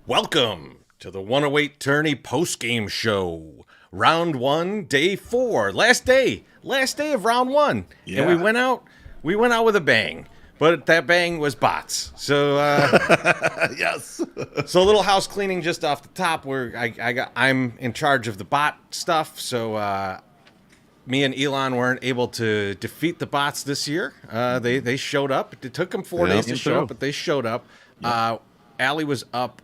Welcome to the 108 Tourney post-game show. Round 1, day 4. Last day of round 1. Yeah. And we went out with a bang. But that bang was bots. So Yes. so a little house cleaning just off the top where I'm in charge of the bot stuff. So me and Elon weren't able to defeat the bots this year. They showed up. It took them 4 days to show up, but they showed up. Allie was up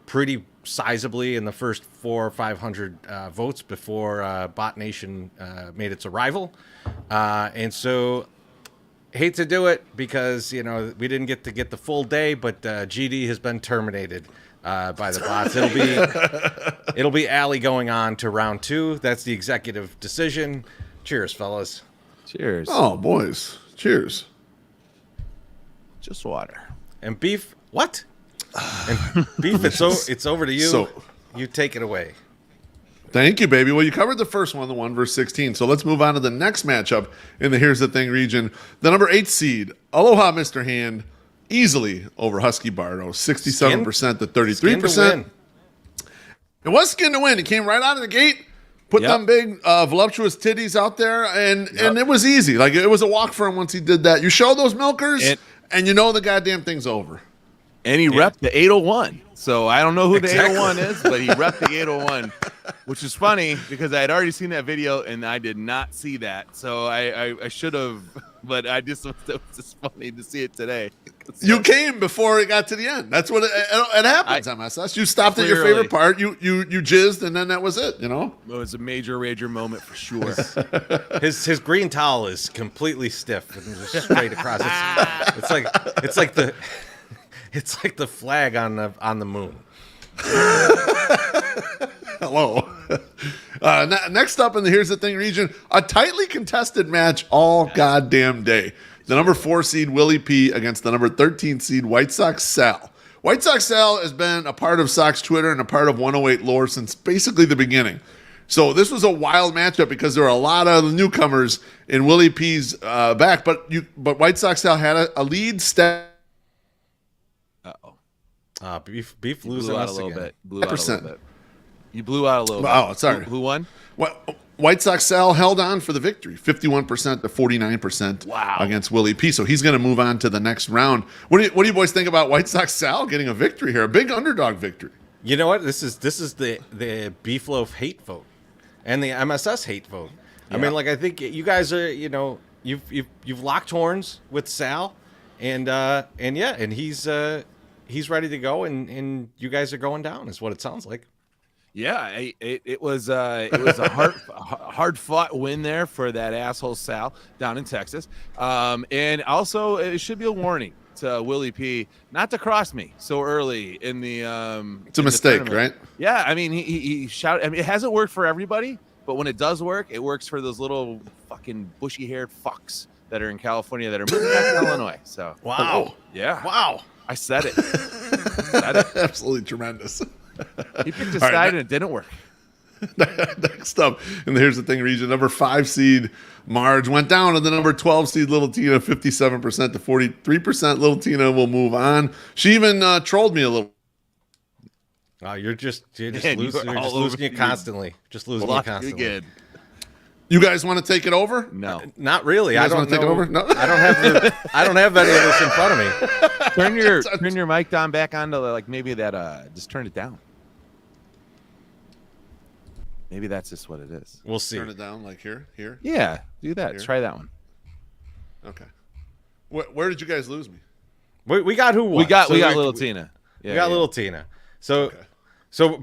pretty sizably in the first 400 or 500 votes before Bot Nation made its arrival. And so hate to do it because, we didn't get the full day, but GD has been terminated by the bots. It'll be Allie going on to round 2. That's the executive decision. Cheers, fellas. Cheers. Oh, boys. Cheers. Just water. And Beef, what? And Beef, it's over to you. So- You take it away. Thank you, baby. Well, you covered the first one, the 1 versus 16. So let's move on to the next matchup in the Here's the Thing region. The number 8 seed, Aloha Mr. Hand, easily over Husky Bardo, 67% to 33%. It was skin to win. He came right out of the gate, put them big, voluptuous titties out there, and it was easy. Like, it was a walk for him once he did that. You show those milkers, and you know the goddamn thing's over. And he repped the 801. So I don't know who the 801 is, but he repped the 801, which is funny because I had already seen that video and I did not see that. So I should have, but it was just funny to see it today. You came before it got to the end. That's what it happens, MSS. You stopped at your favorite part. You jizzed, and then that was it, It was a major moment for sure. His green towel is completely stiff and just straight across. It's like the flag on the moon. Hello. Next up in the Here's the Thing region, a tightly contested match all goddamn day. The number 4 seed Willie P against the number 13 seed White Sox Sal. White Sox Sal has been a part of Sox Twitter and a part of 108 lore since basically the beginning. So this was a wild matchup because there were a lot of newcomers in Willie P's back, but White Sox Sal had a lead step. Beef losing us again. Blew out a little bit. You blew out a little bit. Oh, sorry. Who won? White Sox Sal held on for the victory, 51% to 49% against Willie P. So he's going to move on to the next round. What do you boys think about White Sox Sal getting a victory here? A big underdog victory. You know what? This is the Beef Loaf hate vote and the MSS hate vote. Yeah. I mean, I think you guys are, you've locked horns with Sal, and he's ready to go, and you guys are going down, is what it sounds like. Yeah, it was a hard fought win there for that asshole Sal down in Texas, and also it should be a warning to Willie P not to cross me so early in the. It's a mistake, right? Yeah, I mean he shouted. I mean it hasn't worked for everybody, but when it does work, it works for those little fucking bushy haired fucks that are in California that are moving back to Illinois. So wow, I said it. Absolutely tremendous. He picked a side and it didn't work. Next up, and Here's the Thing region, number 5 seed Marge went down to the number 12 seed Little Tina, 57% to 43%. Little Tina will move on. She even trolled me a little. You're just losing it constantly. Just losing it constantly. Good. You guys want to take it over? No, not really. I don't take it over. No, I don't have any of this in front of me. Turn your mic down back onto maybe that. Just turn it down. Maybe that's just what it is. We'll see. Turn it down like here. Yeah, do that. Here? Try that one. Okay. Where did you guys lose me? We got who won. We got Little Tina. Yeah, we got Little Tina. So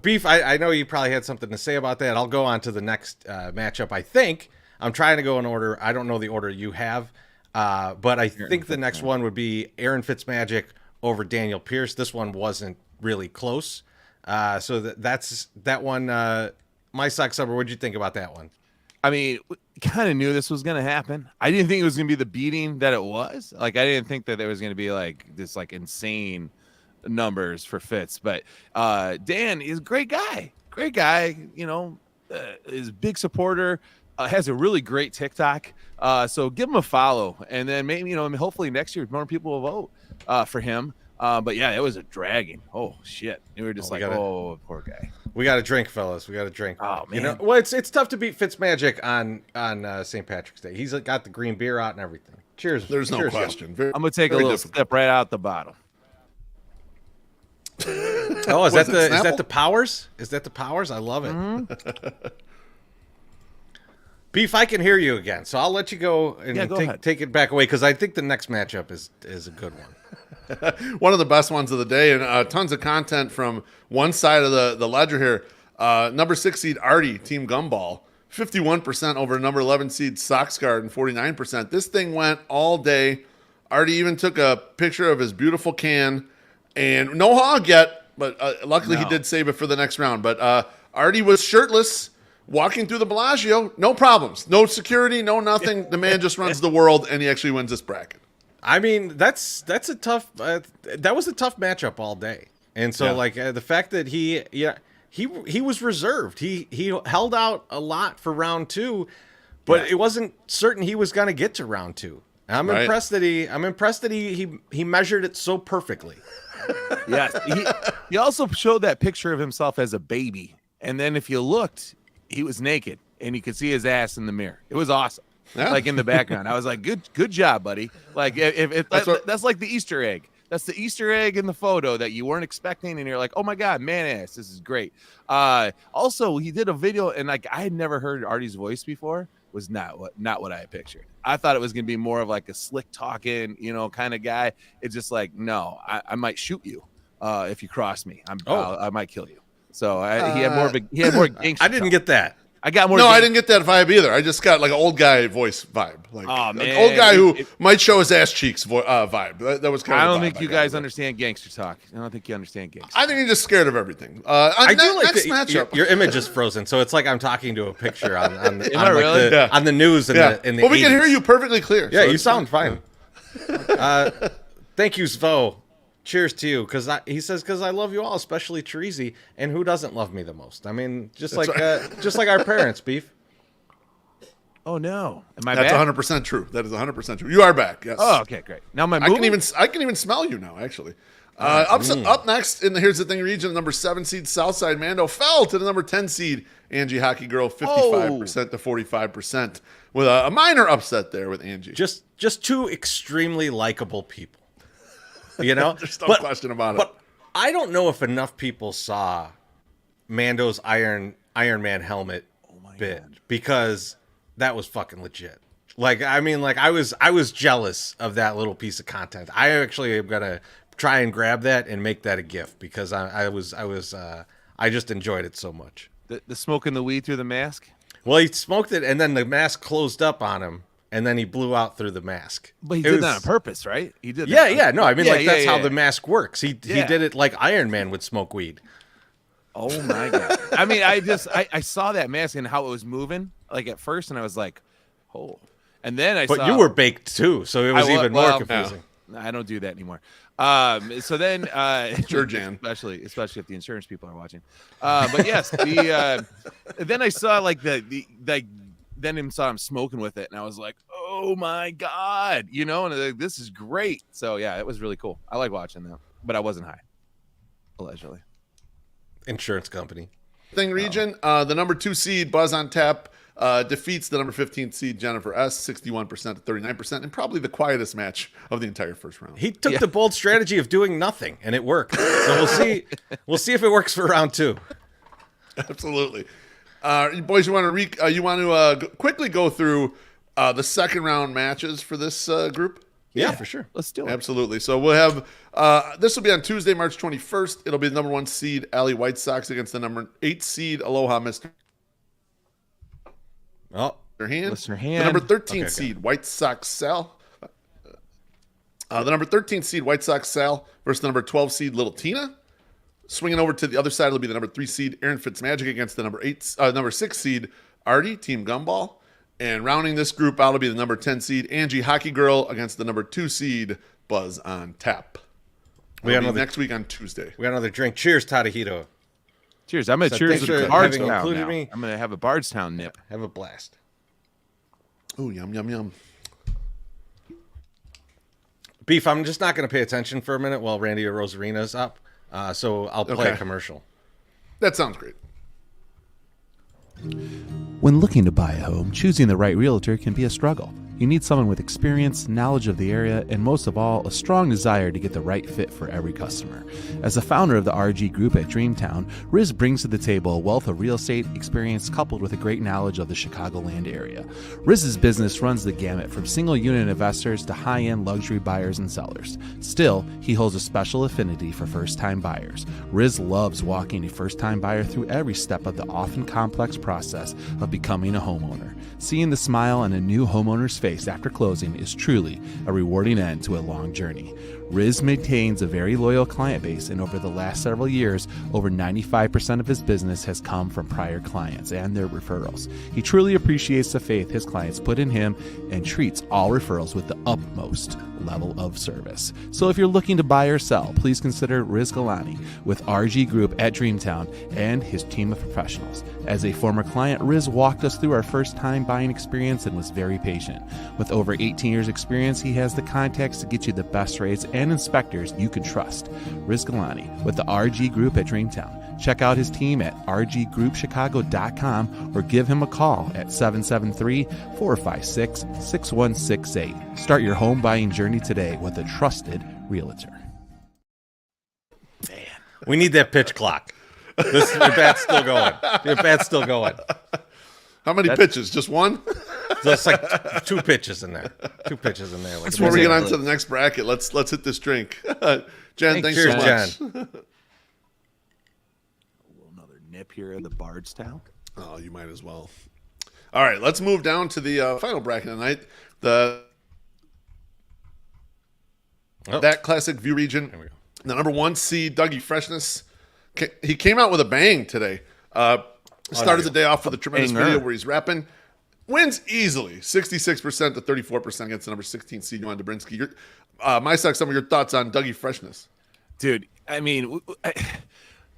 Beef, I know you probably had something to say about that. I'll go on to the next matchup. I think I'm trying to go in order. I don't know the order you have, but I think the next one would be Aaron Fitzmagic over Daniel Pierce. This one wasn't really close, so that's that one. My Sox Summer, what'd you think about that one? I mean, kind of knew this was going to happen. I didn't think it was going to be the beating that it was. I didn't think that there was going to be this insane numbers for Fitz. But Dan is a great guy. Is a big supporter. Has a really great TikTok. So give him a follow, and then maybe hopefully next year more people will vote for him. But yeah, it was a dragging. Oh shit. We were just oh, poor guy. We got to drink, fellas. We got to drink. Oh man. You know, well, it's tough to beat Fitzmagic on St. Patrick's Day. He's got the green beer out and everything. Cheers. There's no Cheers, question. I'm gonna take a little sip right out the bottom. Oh, is that the Powers? Is that the Powers? I love it. Mm-hmm. Beef, I can hear you again, so I'll let you go and take it back away because I think the next matchup is a good one. One of the best ones of the day, and tons of content from one side of the ledger here. Number 6 seed Artie, Team Gumball, 51% over number 11 seed Socksguard and 49%. This thing went all day. Artie even took a picture of his beautiful can, and no hog yet, but luckily he did save it for the next round. But Artie was shirtless, walking through the Bellagio, no problems, no security, no nothing. The man just runs the world, and he actually wins this bracket. I mean, that's a tough. That was a tough matchup all day, and so the fact that he was reserved. He held out a lot for round 2, but it wasn't certain he was going to get to round 2. I'm impressed that he measured it so perfectly. Yes, he also showed that picture of himself as a baby, and then if you looked, he was naked, and you could see his ass in the mirror. It was awesome. Yeah. Like in the background, I was like, "Good job, buddy." Like if that's like the Easter egg. That's the Easter egg in the photo that you weren't expecting, and you're like, "Oh my god, man ass, this is great." Also, he did a video, and like I had never heard Artie's voice before. Was not what I had pictured. I thought it was gonna be more of like a slick talking, kind of guy. It's just like, no, I might shoot you if you cross me. I might kill you. So he had more gangster. I didn't get that. I got more. No, I didn't get that vibe either. I just got like an old guy voice vibe, like an old guy who might show his ass cheeks vibe. That was kind of. I don't think you guys understand gangster talk. I don't think you understand gangster. I think you're just scared of everything. I do like next matchup. Your image is frozen, so it's like I'm talking to a picture on the news in the. Well, we can hear you perfectly clear. Yeah, so you sound fine. Thank you, Svo. Cheers to you, because I love you all, especially Terezi, and who doesn't love me the most? I mean, just like our parents, Beef. Oh no, That's 100% true. That is 100% true. You are back. Yes. Oh, okay, great. Now I can even smell you now. Actually, up next in the Here's the Thing region, number 7 seed Southside Mando fell to the number 10 seed Angie Hockey Girl, 55% to 45%, with a minor upset there with Angie. Just two extremely likable people. There's no question about it. But I don't know if enough people saw Mando's Iron Man helmet bit because that was fucking legit. Like, I mean, like I was jealous of that little piece of content. I actually am gonna try and grab that and make that a GIF because I just enjoyed it so much. The smoking the weed through the mask. Well, he smoked it and then the mask closed up on him. And then he blew out through the mask. But he did that on purpose, right? He did. Yeah. No, I mean, that's how the mask works. He did it like Iron Man would smoke weed. Oh my god! I mean, I saw that mask and how it was moving, like at first, and I was like, "Oh!" And then But you were baked too, so it was even more confusing. No, I don't do that anymore. So then, sure, Jan, especially if the insurance people are watching. But yes, then I saw then saw him smoking with it, and I was like, "Oh my god!" And this is great. So yeah, it was really cool. I like watching them, but I wasn't high, allegedly. Insurance company thing region. The number 2 seed Buzz on Tap defeats the number 15 seed Jennifer S, 61% to 39%, and probably the quietest match of the entire first round. He took the bold strategy of doing nothing, and it worked. So we'll see if it works for round 2. Absolutely. Boys, you want to quickly go through the second round matches for this group? Yeah, for sure. Let's do it. Absolutely. So we'll have this will be on Tuesday, March 21st. It'll be the number 1 seed Alley White Sox against the number 8 seed Aloha Mr. Hand. The number 13 seed White Sox Sal. The number 13 seed White Sox Sal versus the number 12 seed Little Tina. Swinging over to the other side will be the number 3 seed Aaron Fitzmagic against the number 6 seed Artie, Team Gumball. And rounding this group out will be the number 10 seed Angie Hockey Girl against the number 2 seed Buzz on Tap. We got next week on Tuesday. We got another drink. Cheers, Tadahito. Cheers. I'm going to cheers with Bardstown now. I'm going to have a Bardstown nip. Have a blast. Oh, yum, yum, yum. Beef, I'm just not going to pay attention for a minute while Randy Rosarina's up. So I'll play a Okay. commercial. That sounds great. When looking to buy a home, choosing the right realtor can be a struggle. You need someone with experience, knowledge of the area, and most of all, a strong desire to get the right fit for every customer. As the founder of the RG Group at Dreamtown, Riz brings to the table a wealth of real estate experience coupled with a great knowledge of the Chicagoland area. Riz's business runs the gamut from single unit investors to high-end luxury buyers and sellers. Still, he holds a special affinity for first-time buyers. Riz loves walking a first-time buyer through every step of the often complex process of becoming a homeowner. Seeing the smile on a new homeowner's face after closing is truly a rewarding end to a long journey. Riz maintains a very loyal client base, and over the last several years, over 95% of his business has come from prior clients and their referrals. He truly appreciates the faith his clients put in him and treats all referrals with the utmost level of service. So if you're looking to buy or sell, please consider Riz Galani with RG Group at Dreamtown and his team of professionals. As a former client, Riz walked us through our first time buying experience and was very patient. With over 18 years experience, he has the contacts to get you the best rates and inspectors you can trust. Riz Galani with the RG Group at Dreamtown. Check out his team at rggroupchicago.com or give him a call at 773-456-6168. Start your home buying journey today with a trusted realtor. We need that pitch clock. Your bat's still going. Your bat's still going. How many pitches? Just one? There's like 2 pitches in there. 2 pitches in there. Like Before we get on to the next bracket, let's hit this drink. Jen, thanks Cheers, so much. Jen. Another nip here of the Bardstown. Oh, you might as well. All right, let's move down to the final bracket tonight. That classic view region. There we go. The number 1 seed, Dougie Freshness. He came out with a bang today. Started the day off with a tremendous video where he's rapping. Wins easily, 66% to 34% against the number 16 seed, Johan Dobrinsky. My Sox, some of your thoughts on Dougie Freshness. Dude, I mean,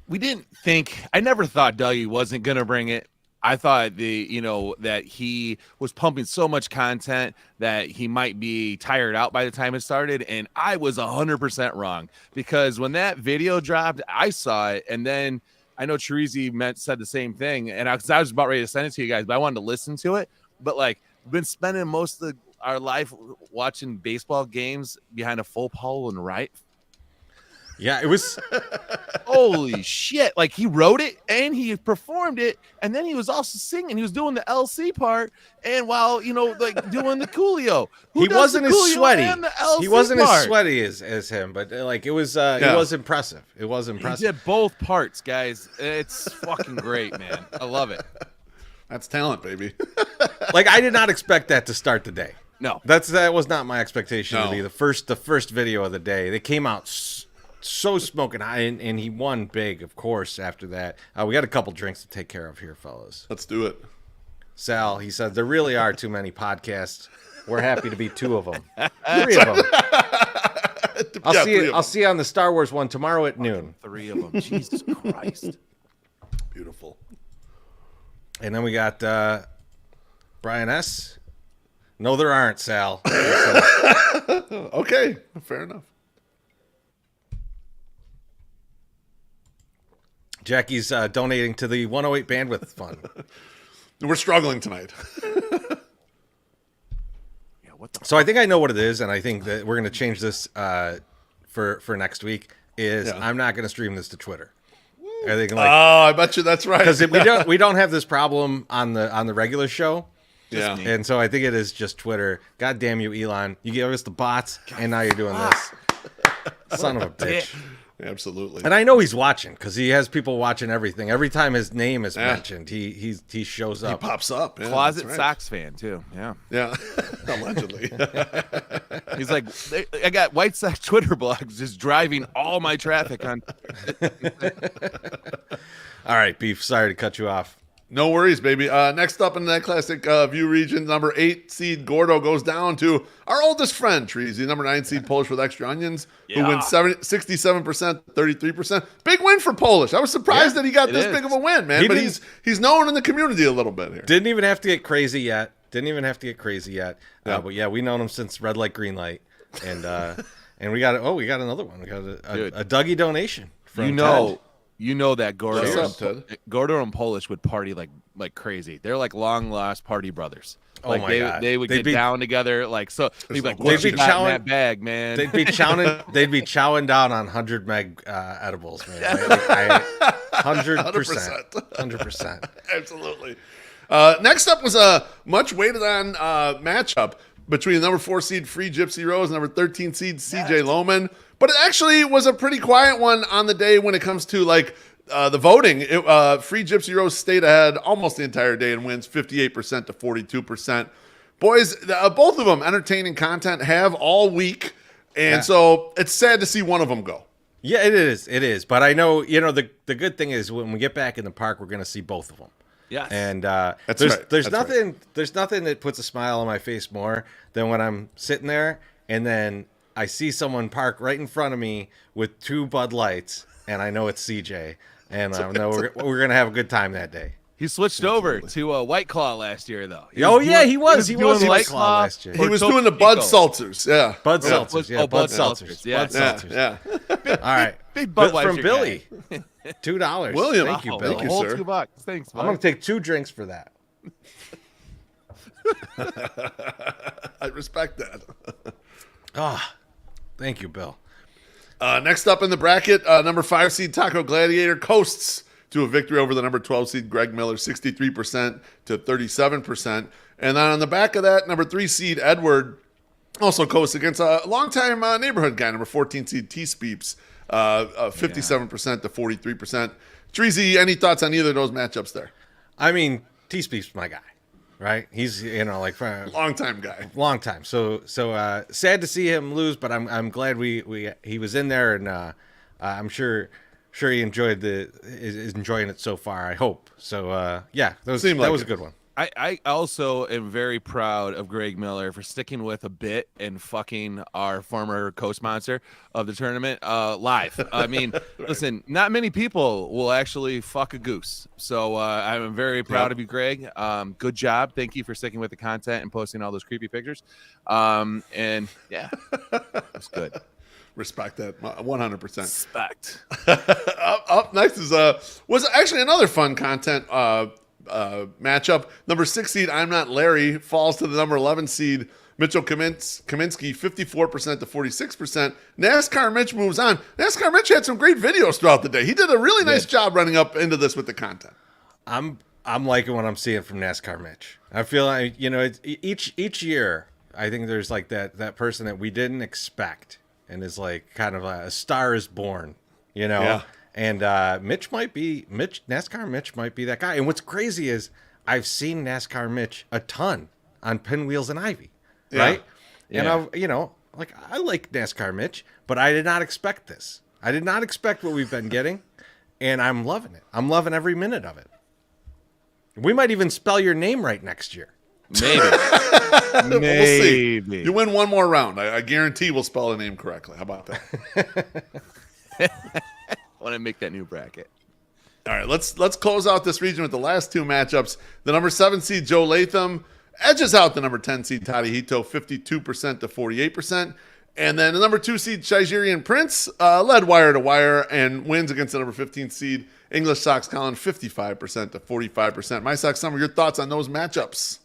we didn't think, I never thought Dougie wasn't going to bring it. I thought that he was pumping so much content that he might be tired out by the time it started. And I was 100% wrong, because when that video dropped, I saw it. And then I know Chirizi said the same thing. And I was about ready to send it to you guys, but I wanted to listen to it. But like, we've been spending most of our life watching baseball games behind a full pole and right. Yeah, it was. Holy shit. Like, he wrote it and he performed it. And then he was also singing. He was doing the LC part. And while, like doing the Coolio. He wasn't as sweaty. He wasn't part? as sweaty as him, but like it was impressive. It was impressive. He did both parts, guys. It's fucking great, man. I love it. That's talent, baby. Like, I did not expect that to start the day. No. That was not my expectation to No. be the first video of the day. They came out so smoking hot, and he won big, of course, after that. We got a couple drinks to take care of here, fellas. Let's do it. Sal, he said, there really are too many podcasts. We're happy to be 2 of them. 3 of them. I'll see you on the Star Wars one tomorrow at noon. 3 of them. Jesus Christ. Beautiful. And then we got Brian S. No, there aren't, Sal. Okay, fair enough. Jackie's donating to the 108 Bandwidth Fund. We're struggling tonight. Yeah, what the So I think I know what it is, and I think that we're going to change this for next week. I'm not going to stream this to Twitter. I think I bet you that's right. because we don't have this problem on the regular show. Yeah. And so I think it is just Twitter. God damn you, Elon! You gave us the bots, and now you're doing this. Son of a bitch. Absolutely. And I know he's watching because he has people watching everything. Every time his name is mentioned, he shows up. He pops up. Yeah, Closet that's right. Sox fan, too. Yeah. Yeah. Allegedly. He's like, I got White Sox Twitter blogs just driving all my traffic on. All right, Beef. Sorry to cut you off. No worries, baby. Next up in that classic view region, number 8 seed Gordo goes down to our oldest friend, Treasy, number 9 seed Polish with extra onions, who wins 67%, 33%. Big win for Polish. I was surprised that he got this big of a win, man. But he's known in the community a little bit here. Didn't even have to get crazy yet. But yeah, we known him since Red Light, Green Light. and we got another one. We got a Dougie donation from You know that What's Gordo up, Ted? Gordo and Polish would party like crazy. They're like long lost party brothers. Oh Like my God. they would They'd get be- down together. Like so, they'd be like, They'd "What be you got in chowing- that bag, man?" They'd be chowing down on 100 meg edibles, man. 100%. 100%. Absolutely. Next up was a much waited on matchup between the number 4 seed Free Gypsy Rose and number 13 seed CJ Lohman. But it actually was a pretty quiet one on the day when it comes to like the voting. Free Gypsy Rose stayed ahead almost the entire day and wins 58% to 42%. Boys, both of them entertaining content have all week. And so it's sad to see one of them go. Yeah, it is. It is. But I know, the good thing is when we get back in the park, we're going to see both of them. Yes. And That's there's right. there's That's nothing there's nothing that puts a smile on my face more than when I'm sitting there and then I see someone park right in front of me with 2 Bud Lights and I know it's CJ and I know we're gonna have a good time that day. He switched over to a White Claw last year, though. He was doing White Claw last year. He was doing the Bud Seltzers. Yeah. Bud Seltzers, yeah, Oh, Bud Bud Seltzers. Seltzers, yeah. Bud Seltzers. Yeah. All right. Big But Budweiser from guy. Billy, $2. William, Thank you, wow, Billy. thank you, Whole sir. $2. Thanks, I'm gonna bud. take 2 drinks for that. I respect that. Thank you, Bill. Next up in the bracket, number 5 seed Taco Gladiator coasts to a victory over the number 12 seed Greg Miller, 63% to 37%. And then on the back of that, number 3 seed Edward also coasts against a longtime neighborhood guy, number 14 seed T-Speeps, 57% to 43%. Treasy, any thoughts on either of those matchups there? I mean, T-Speak's my guy, right? He's like Longtime guy. long time. So sad to see him lose, but I'm glad he was in there, and I'm sure he is enjoying it so far. I hope so. Yeah, that was a good one. I also am very proud of Greg Miller for sticking with a bit and fucking our former co-sponsor of the tournament live. I mean, listen, not many people will actually fuck a goose. So I'm very proud of you, Greg. Good job. Thank you for sticking with the content and posting all those creepy pictures. And yeah, it's good. Respect that 100%. Respect. Up next is was actually another fun content matchup. Number 6 seed I'm Not Larry falls to the number 11 seed Mitchell Kaminsky, 54% to 46%. NASCAR Mitch moves on. NASCAR Mitch had some great videos throughout the day. He did a really nice job running up into this with the content. I'm liking what I'm seeing from NASCAR Mitch. I feel like it's, each year I think there's like that person that we didn't expect and is like kind of a star is born. Yeah. And NASCAR Mitch might be that guy. And what's crazy is I've seen NASCAR Mitch a ton on Pinwheels and Ivy, right? Yeah. And I like NASCAR Mitch, but I did not expect this. I did not expect what we've been getting, and I'm loving it. I'm loving every minute of it. We might even spell your name right next year. Maybe. We'll see. Maybe. You win one more round. I guarantee we'll spell the name correctly. How about that? Want to make that new bracket. All right, let's close out this region with the last 2 matchups. The number 7 seed Joe Latham edges out the number 10 seed Toddy Hito, 52% to 48%. And then the number 2 seed Shigerian Prince led wire to wire and wins against the number 15 seed English Sox Colin, 55% to 45%. My Sox Summer, your thoughts on those matchups?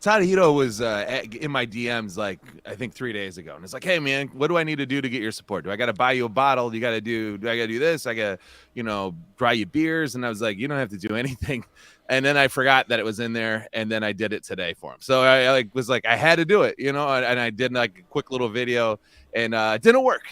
Tadahito was in my DMs like I think 3 days ago, and it's like, hey man, what do I need to do to get your support? Do I got to buy you a bottle? Do I got to do this? I got to buy you beers, and I was like, you don't have to do anything. And then I forgot that it was in there, and then I did it today for him. So I was like, I had to do it, and I did like a quick little video, and it didn't work.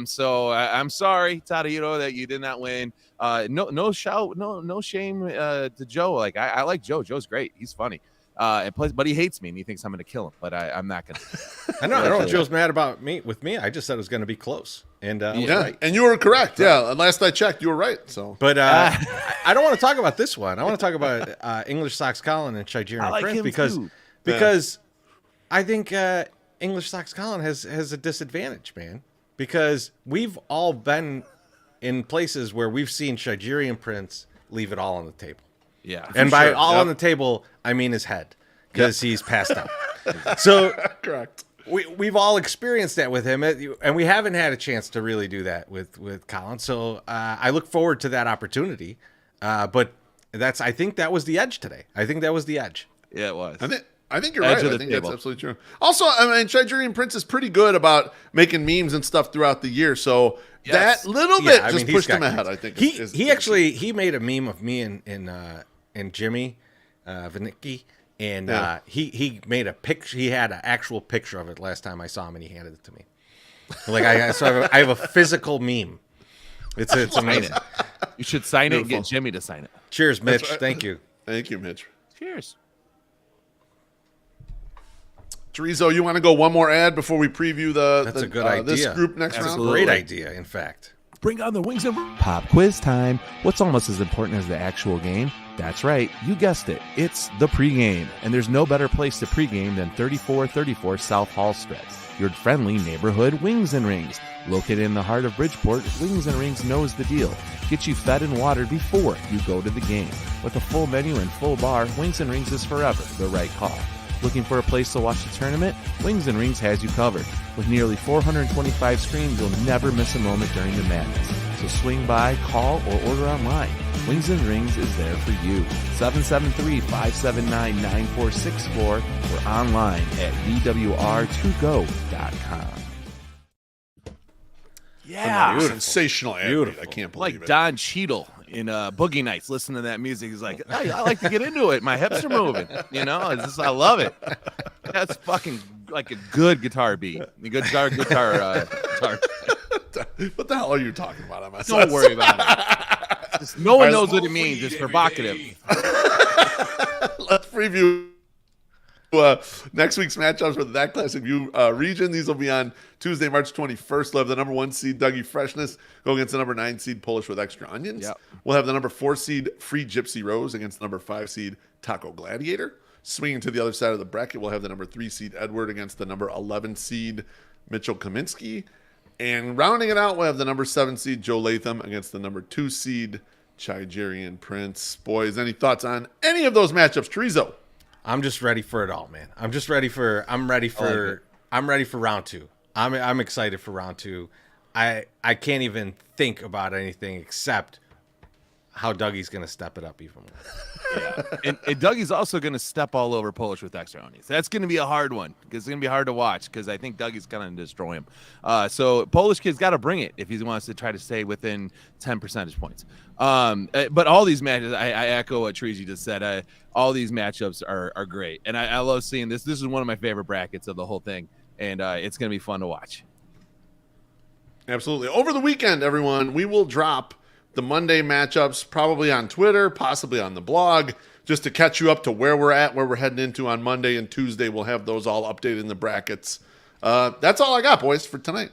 So I'm sorry, Tadahito, that you did not win. No shame to Joe. Like I like Joe. Joe's great. He's funny. But he hates me and he thinks I'm going to kill him. But I'm not going to. I know Joe's mad about me. I just said it was going to be close, and I was right. And you were correct. Yeah, last I checked, you were right. So, but I don't want to talk about this one. I want to talk about English Sox Colin and Shigerian Prince because I think English Sox Colin has a disadvantage, man. Because we've all been in places where we've seen Shigerian Prince leave it all on the table. Yeah. And by all on the table, I mean his head, because he's passed out. So correct. we've all experienced that with him, and we haven't had a chance to really do that with Colin. So I look forward to that opportunity. But I think that was the edge today. I think that was the edge. Yeah, it was. I think you're Edge right. of I the think table. that's absolutely true. Also, I mean, Shigerian Prince is pretty good about making memes and stuff throughout the year. So Yes. that little bit just he's pushed got him ahead. great- I think he actually made a meme of me and Jimmy Vinicki, and Yeah. he made a picture. He had an actual picture of it last time I saw him, and he handed it to me. Like I have a physical meme. It's amazing. You should sign it and Beautiful. get Jimmy to sign it. Cheers, Mitch. right. Thank you. Thank you, Mitch. Cheers. Chorizo, you want to go one more ad before we preview That's a good idea. this group next That's round? a great idea. In fact. Bring on the wings and Pop quiz time. What's almost as important as the actual game? That's right, you guessed it. It's the pregame. And there's no better place to pregame than 3434 South Hall Street. Your friendly neighborhood Wings and Rings. Located in the heart of Bridgeport, Wings and Rings knows the deal. Get you fed and watered before you go to the game. With a full menu and full bar, Wings and Rings is forever the right call. Looking for a place to watch the tournament? Wings and Rings has you covered. With nearly 425 screens, you'll never miss a moment during the madness. So swing by, call, or order online. Wings and Rings is there for you. 773-579-9464 or online at vwr2go.com. yeah, Sensational ad read. Beautiful. I can't believe like it. Don Cheadle in Boogie Nights. Listen to that music. He's like, hey, I like to get into it. My hips are moving. You know, it's just, I love it. That's fucking like a good guitar beat. A good guitar. What the hell are you talking about? Don't worry about it. Just, no one knows what it means. It's provocative. Let's preview next week's matchups for the That Classic View region. These will be on Tuesday, March 21st. We'll have the number 1 seed, Dougie Freshness, go against the number 9 seed, Polish with Extra Onions. Yep. We'll have the number 4 seed, Free Gypsy Rose, against the number 5 seed, Taco Gladiator. Swinging to the other side of the bracket, we'll have the number 3 seed, Edward, against the number 11 seed, Mitchell Kaminsky. And rounding it out, we'll have the number 7 seed, Joe Latham, against the number 2 seed, Chigerian Prince. Boys, any thoughts on any of those matchups? Chorizo. I'm just ready for it all, man. I'm ready for round 2. I'm excited for round 2. I can't even think about anything except how Dougie's going to step it up even more. And Dougie's also going to step all over Polish with Extra Onions. That's going to be a hard one because it's going to be hard to watch because I think Dougie's going to destroy him. So Polish kid's got to bring it if he wants to try to stay within 10 percentage points. But all these matches, I echo what Treasy just said. All these matchups are great. And I love seeing this. This is one of my favorite brackets of the whole thing. And it's going to be fun to watch. Absolutely. Over the weekend, everyone, we will drop the Monday matchups probably on Twitter, possibly on the blog, just to catch you up to where we're at, where we're heading into on Monday and Tuesday. We'll have those all updated in the brackets. That's all I got, boys, for tonight.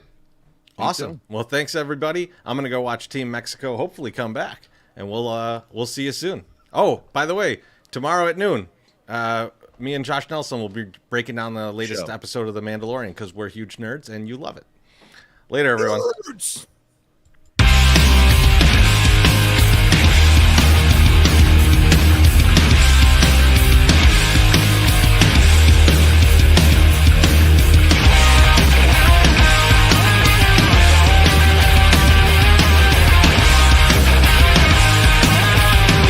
Awesome. Well, thanks everybody. I'm gonna go watch Team Mexico. Hopefully, come back, and we'll see you soon. Oh, by the way, tomorrow at noon, me and Josh Nelson will be breaking down the latest episode of The Mandalorian because we're huge nerds and you love it. Later, everyone. Nerds.